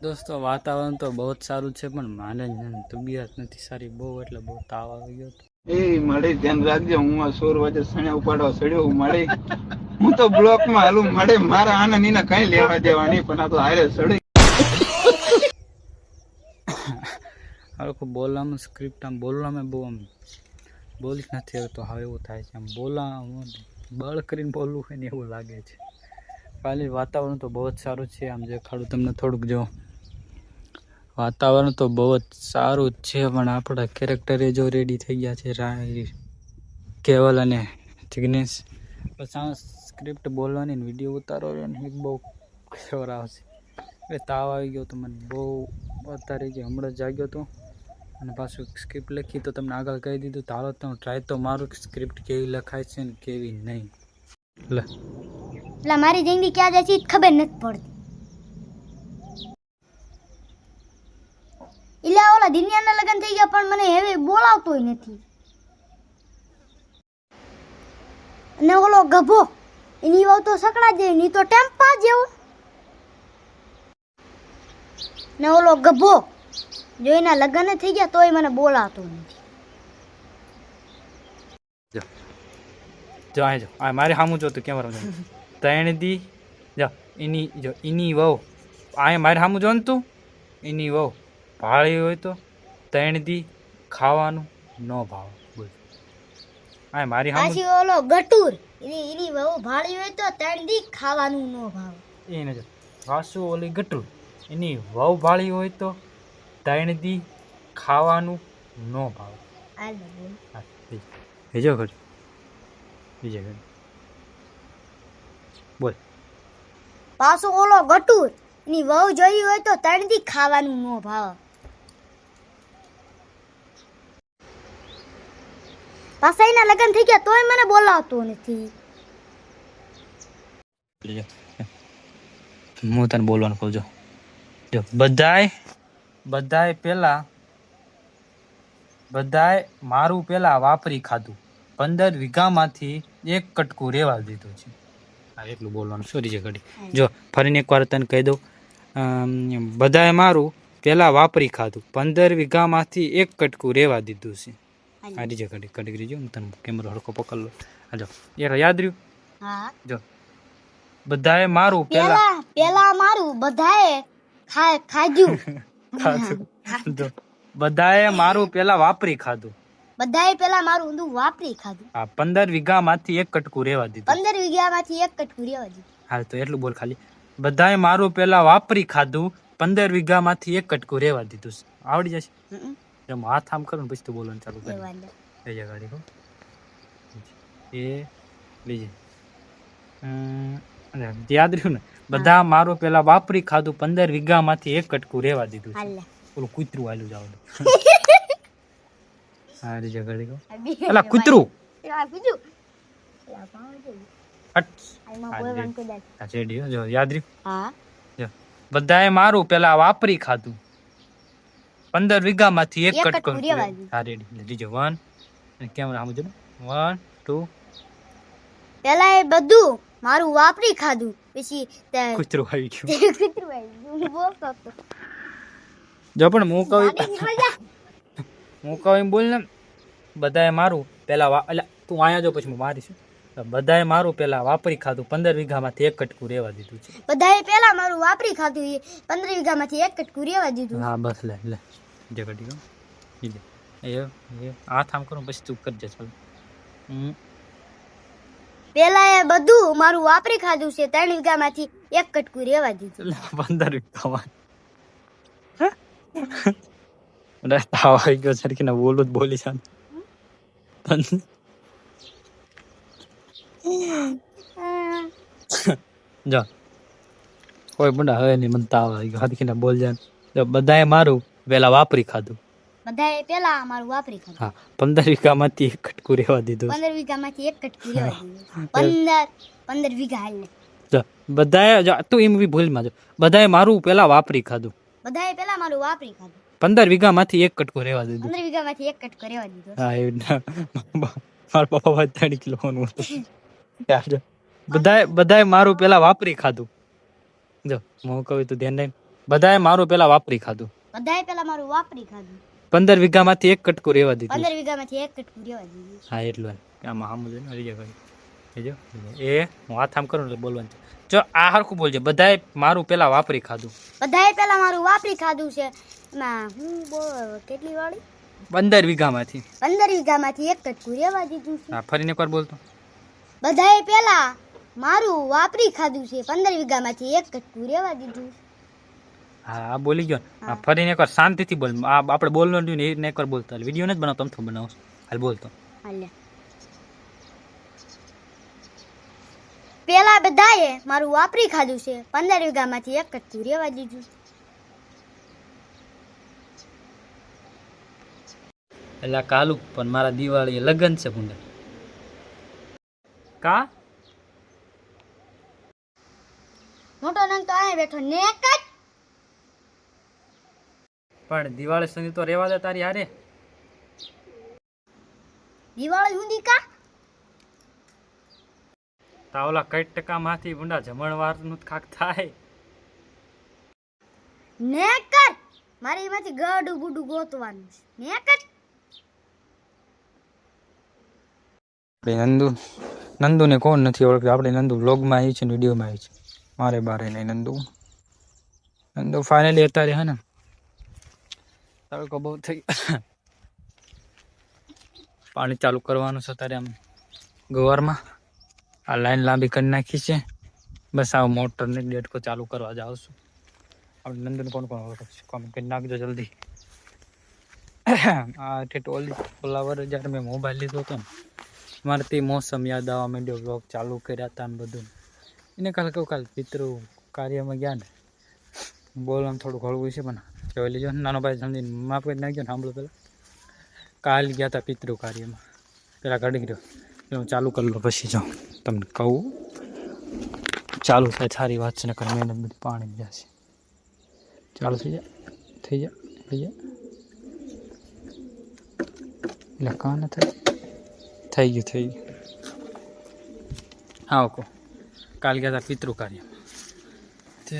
દોસ્તો વાતાવરણ તો બહુ જ સારું છે પણ માને તબિયત નથી સારી બહુ એટલે બહુ તાવ આવી ગયો હતો. એ મળે ધ્યાન રાખજો. હું આ 16 વાગે સણ્યા ઉપાડવા સડ્યો મળે. હું તો બ્લોક માં હાલું મળે. મારા આને નીને કઈ લેવા દેવા નહીં, પણ આ તો હારે સડે. હવે બોલવામાં સ્ક્રિપ્ટ આમ બોલવામાં બહુ આમ બોલી જ નથી આવતો. હવે એવું થાય છે આમ બોલા બળ કરીને બોલવું હોય ને એવું લાગે છે. ખાલી વાતાવરણ તો બહુ જ સારું છે. આમ દેખાડું તમને થોડુંક. જો વાતાવરણ તો બહુ જ સારું જ છે પણ આપણા કેરેક્ટરે જો રેડી થઈ ગયા છે કેવલ અને જિગ્નેશ. બસ આ સ્ક્રિપ્ટ બોલવાની વિડીયો ઉતારો ને એક બહુ ખબર આવશે. એ તાવ આવી ગયો તો મને બહુ અત્યારે જે હમણાં જાગ્યો હતો અને પાછું સ્ક્રિપ્ટ લખી તો તમને આગળ કહી દીધું. તો હાલો તો ટ્રાય તો મારું સ્ક્રિપ્ટ કેવી લખાય છે ને કેવી નહીં. એટલે મારી જિંદગી ક્યાં જાય છે ખબર નથી પડતી. એટલે ઓલા દિનિયાના લગ્ન થઈ ગયા પણ મને હવે બોલાવતોય નથી. અને ઓલો ગભો એની વાવ તો સકડા જેવી, ની તો ટેમ્પા જેવો. ને ઓલો ગભો જો એના લગ્ન થઈ ગયા તોય મને બોલાવતો નથી. જો આ મારે સામું જોતું કેમેરા ત્રણ દી જો એની વહુ આ મારે સામું જો ને તું એની વહુ ભાળી હોય તો 3 દી ખાવાનું ન ભાવ. બોલ આ મારી પાછી ઓલો ગટુર એની વહુ ભાળી હોય તો 3 દી ખાવાનું ન ભાવ. એને જો વાસુ ઓલી ગટુ એની વહુ ભાળી હોય તો 3 દી ખાવાનું ન ભાવ. હાલ બોલ બીજો ઘર બીજે ઘર બોલ. પાછો ઓલો ગટુર એની વહુ જોઈ હોય તો 3 દી ખાવાનું ન ભાવ. પાછા એના લગ્ન થઈ ગયા તોય મને બોલાવતો નથી. હું તને બોલવાનું કહું. જો બધાય મારું પેલા વાપરી ખાધું 15 વીઘામાંથી 1 કટકું રેવા દીધું છે. હા એટલું બોલવાનું સોરી છે ઘડી. જો ફરીને એકવાર તને કહી દઉં. બધાએ મારું પેલા વાપરી ખાધું 15 વીઘામાંથી 1 કટકું રેવા દીધું છે. આ રીજે ઘડી રીજો હું તને કેમેરો હરખો પકડ લો. હા જો યાદ રહ્યું. હા જો બધાએ મારું પેલા મારું બધાએ ખાધું. જો બધાએ મારું પેલા વાપરી ખાધું. બધાએ પેલા મારું ઊંધું વાપરી ખાધું. હા 15 વીઘામાંથી 1 કટકું રેવા દીધું. 15 વીઘામાંથી 1 કટકું રેવા દીધું. હા તો એટલું બોલ ખાલી. બધાએ મારું પેલા વાપરી ખાધું 15 વીઘામાંથી 1 કટકું રેવા દીધું. આવડી જશે. એમ હાથ આમ કરું ને પછી તો બોલવાનું ચાલુ કરી. એ ગાડી હો એ બીજી યાદ રહ્યું ને. બધા મારું પેલા વાપરી ખાધું 15 વીઘામાંથી 1 કટકું રેવા દીધું. ઓલું કૂતરું હાલ્યું જવાનું. હા રીજે ગાડી હો એલા કૂતરું જો યાદ રહ્યું. હા બધાએ મારું પેલા વાપરી ખાધું 15 વીઘામાંથી 1 કટકું રેવા દીધું. હા રેડી લીજો 1 કેમેરા સામું જો 1 2. પેલા એ બધું મારું વાપરી ખાધું પછી કૂતરું આવી ગયું. કૂતરું આવી ગયું. બોલતો હતો. જો પણ હું કહું એમ બોલ ને. બધાએ મારું પેલા એટલે તું અહીંયા જો પછી હું મારીશું. બધાએ મારું પેલા વાપરી ખાધું 15 વીઘામાંથી 1 કટકું રેવા દીધું છે. બધાએ પેલા મારું વાપરી ખાધું 15 વીઘામાંથી 1 કટકું રેવા દીધું. હા બસ લે જે ઘડી એ હાથ આમ કરું પછી તું કરજે ચાલ. પેલા એ બધું મારું વાપરી ખાધું છે 3 વીઘામાંથી 1 કટકું રેવા દીધું. 15 વીઘામાં તાવ આવી ગયો સરખી ના બોલું જ બોલી છે. જો કોઈ બડા હવે નહીં મને તાવ આવી ગયો હરખી ના બોલ જાય. બધાએ મારું પેલા વાપરી ખાધું. બધાએ પેલા મારું વાપરી ખાધું. હા 15 વીઘામાંથી 1 કટકું રેવા દીધું. 15 વીઘામાંથી 1 કટકું રેવા દીધું. 15 વીઘા હાલ જો બધાએ જો તું એમ બી ભૂલમાં જો બધાએ મારું પેલા વાપરી ખાધું. બધાએ પેલા મારું વાપરી ખાધું. 15 વીઘામાંથી 1 કટકું રેવા દીધું. 15 વીઘામાંથી 1 કટકું રેવા દીધું. હા એ મારા પપ્પા 3 કિલો હતું. બધાએ મારું પેલા વાપરી ખાધું. જો હું કહું તો ધ્યાન રાખ. બધાએ મારું પેલા વાપરી ખાધું. બધાએ પેલા મારું વાપરી ખાધું. 15 વીઘામાંથી એક કટકું રહેવા દીધું. 15 વીઘામાંથી એક કટકું રહેવા દીધું. હા એટલું આમાં સામું જોઈને હરી જાય ભાઈ જો એ હું હાથ આમ કરું એટલે બોલવાનું છે. જો આ હરખું બોલજે બધાએ મારું પેલા વાપરી ખાધું. બધાએ પેલા મારું વાપરી ખાધું છે. એમાં હું કેટલી વાળી 15 વીઘામાંથી 15 વીઘામાંથી એક કટકું રહેવા દીધું છે. હા ફરીને એકવાર બોલતો. બધાએ પેલા મારું વાપરી ખાધું છે. 15 વીઘામાંથી એક કટકું રહેવા દીધું. હા આ બોલી ગયો ને. હા ફરીને એકવાર શાંતિથી બોલ. આ આપણે બોલવાનું ને એ રીતને એકવાર બોલતો. વિડીયો નથી બનાવતો અમથું બનાવું હાલ બોલતો. હાલે પેલા બધાએ મારું વાપરી ખાધું છે. 15 વીઘામાંથી એક કટકું રહેવા દીધું. એટલે કાલુ પણ મારા દિવાળી લગન છે ભૂંડા કા મોટો નંગ તો અહીંયા બેઠો ને એક જ. પણ દિવાળી સુધી તો રહેવા દે તારી હારે. દિવાળી સુધી કા તાવલા કઈ ટકા માંથી ભૂંડા જમણવાર નું ખાક થાય ને કર. મારે એમાંથી ગડું ગુડું ગોતવાનું છે. ને કર. નંદુ ને કોણ નથી ઓળખતું. આપણે નંદુ વ્લોગમાં આવી છે ને વિડીયોમાં આવી છે. મારે બારે નહીં નંદુ ફાઇનલી અત્યારે હે ને તડકો બહુ થઈ પાણી ચાલુ કરવાનું છે અત્યારે આમ ગવારમાં. આ લાઈન લાંબી કરી નાખી છે. બસ આ મોટરને ડેટકો ચાલુ કરવા જાઉં છું. આપણે નંદુને કોણ કોણ ઓળખશે કોમેન્ટ કરી નાખજો જલ્દી. આ ઓલી ઓલા જ્યારે મેં મોબાઈલ લીધો હતો ને મારે તે મોસમ યાદ આવવા માંડ્યો. બ્લોગ ચાલુ કર્યા હતા ને બધું. એને કાલે કહું કાલે પિતૃ કાર્યમાં ગયા ને બોલવાનું થોડું હળવું છે પણ જોઈ લેજો. નાનો ભાઈ સમજીને માફ કરી નાખ્યો ને સાંભળો પેલા. કાલ ગયા હતા પિતૃ કાર્યમાં. પેલા કાઢી ગયો એટલે હું ચાલુ કરી લો પછી જાઉં તમને કહું. ચાલુ થાય સારી વાત છે ને કર મહેનત બધી પાણી જશે. ચાલુ થઈ જાય એટલે કાં ન થાય થઈ ગયું. હા ઓકો કાલ ગયા હતા પિતૃ કાર્યમાં. તે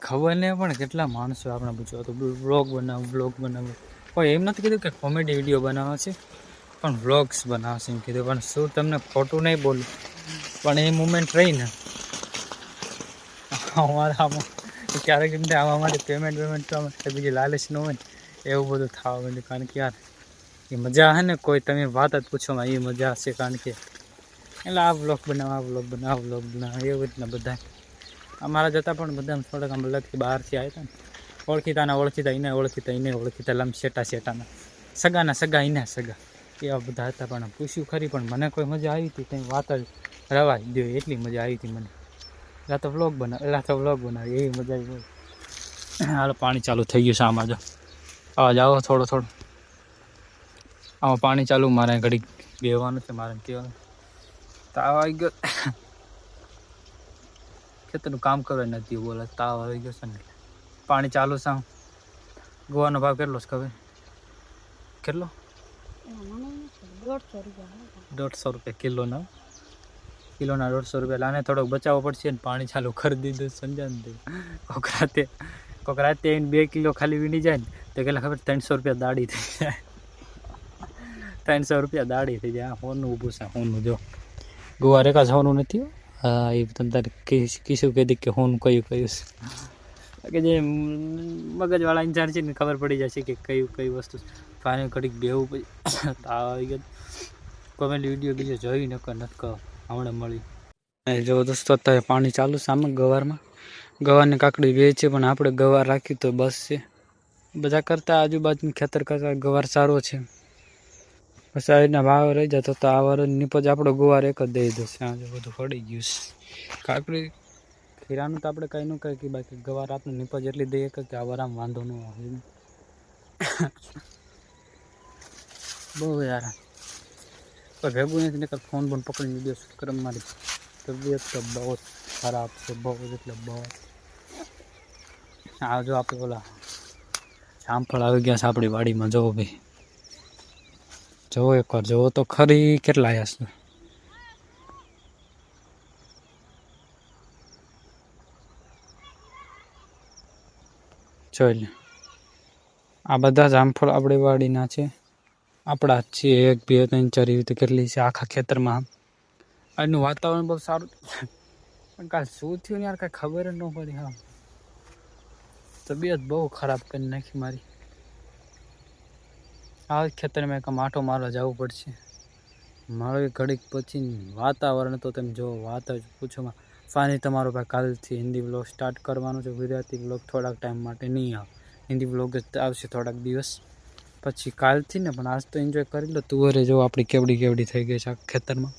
ખબર નહીં પણ કેટલા માણસો આપણે પૂછ્યો તો બ્લોગ બનાવું. કોઈ એમ નથી કીધું કે કોમેડી વિડીયો બનાવવા છે પણ વ્લોગ્સ બનાવશે એમ કીધું. પણ શું તમને ખોટું નહીં બોલું પણ એ મુમેન્ટ રહી ને અમારા આમાં ક્યારેક એમ આવવા માટે પેમેન્ટ કરવા માટે બીજી લાલચ ન હોય ને એવું બધું થવા માંડ્યું. કારણ કે યાર એ મજા હે ને કોઈ તમે વાત જ પૂછોમાં એ મજા હશે. કારણ કે એટલે આ વ્લોગ બનાવ એવી રીતના બધા અમારા જતાં પણ બધા થોડાક આમ લગથી બહારથી આવ્યા હતા ને ઓળખીતા એને ઓળખીતા લમ શેટાના સગા એને સગા એવા બધા હતા. પણ પૂછ્યું ખરી પણ મને કોઈ મજા આવી હતી કંઈ વાત જ રવા દો એટલી મજા આવી હતી મને. એટલે તો વ્લોગ બનાવી એવી મજા આવી હોય. હાલો પાણી ચાલુ થઈ ગયું છે આમાં. જો આવા જાઓ થોડો આમાં પાણી ચાલુ. મારે ઘડી બેવાનું છે. મારે કહેવાનું તાવ આવી ગયો. ખેતરનું કામ કરવા નથી બોલે તાવ આવી ગયો છે ને પાણી ચાલુ છે. ગોવાનો ભાવ કેટલો છે ખબર? કેટલો? 150 રૂપિયા કિલોના 150 રૂપિયા. આને થોડોક બચાવવો પડશે ને પાણી ચાલુ કરી દીધું સમજાને. કોક રાતે 2 કિલો ખાલી વીણી જાય ને તો કેટલા ખબર 300 રૂપિયા દાડી થઈ જાય. 300 રૂપિયા દાડી થઈ જાય. હોનું ઊભું છે હોનું. જો ગોવા રેખા હોનું નથી. હા એ તમે તારે કીશું કહી દી કે હોનું કયું છે કે જે મગજવાળા ઇન્ચાર્જ છે ને ખબર પડી જશે કે કઈ વસ્તુ. ફાઇનલ ઘડીક બેવું પછી તાવ આવી ગયો. કોમેડી વિડીયો બીજો જોઈ નથી કહો હમણાં મળી. જો દોસ્તો અત્યારે પાણી ચાલુ સામે ગવારમાં. ગવારની કાકડી બે છે પણ આપણે ગવાર રાખ્યું તો બસ છે. બધા કરતાં આજુબાજુ ખેતર કરતાં ગવાર સારો છે. બસ આ રીતના ભાવ રહી જતો તો આ વાર નીપજ આપણો ગુવાર એક જ દઈ દેશે. આજે બધું પડી ગયું છે. કાકડી ખીરાનું તો આપણે કંઈ ન કહે કે બાકી ગવાર આપણે નીપજ એટલી દઈએ કે આ વાર આમ વાંધો ન આવે. બહુ યાર કોઈ ભેગું નથી નકર ફોન પકડીને વિડીયો શૂટ કરે. મારી તબિયત તો બહુ ખરાબ છે. બહુ એટલે બહુ. આ જો આપણે ઓલા જામફળ આવી ગયા છે આપણી વાડીમાં. જોવો ભાઈ જોવો એકવાર જોવો તો ખરી કેટલા આવ્યા છે. જોઈ લે, આ બધા જામફળ આપણે વાડીના છે, આપણા જ છે. 1 2 3 4 એવી રીતે કેટલી છે આખા ખેતરમાં. આજનું વાતાવરણ બહુ સારું, પણ કાલ શું થયું ને યાર કાંઈ ખબર જ ન પડી. હા, તબિયત બહુ ખરાબ કરી નાખી મારી. આ ખેતરમાં એક આટો મારવા જવું પડશે મારો. ઘડીક પછી વાતાવરણ તો તમે જો વાત જ પૂછોમાં. ફાઇનલી તમારો ભાઈ કાલથી હિન્દી વ્લોગ સ્ટાર્ટ કરવાનો છે. ગુજરાતી વ્લોગ થોડાક ટાઈમ માટે નહીં આવે, હિન્દી વ્લોગ જ આવશે થોડાક દિવસ પછી કાલથી ને. પણ આજ તો એન્જોય કરી લો. તુવરે જો આપણી કેવડી થઈ ગઈ છે આ ખેતરમાં.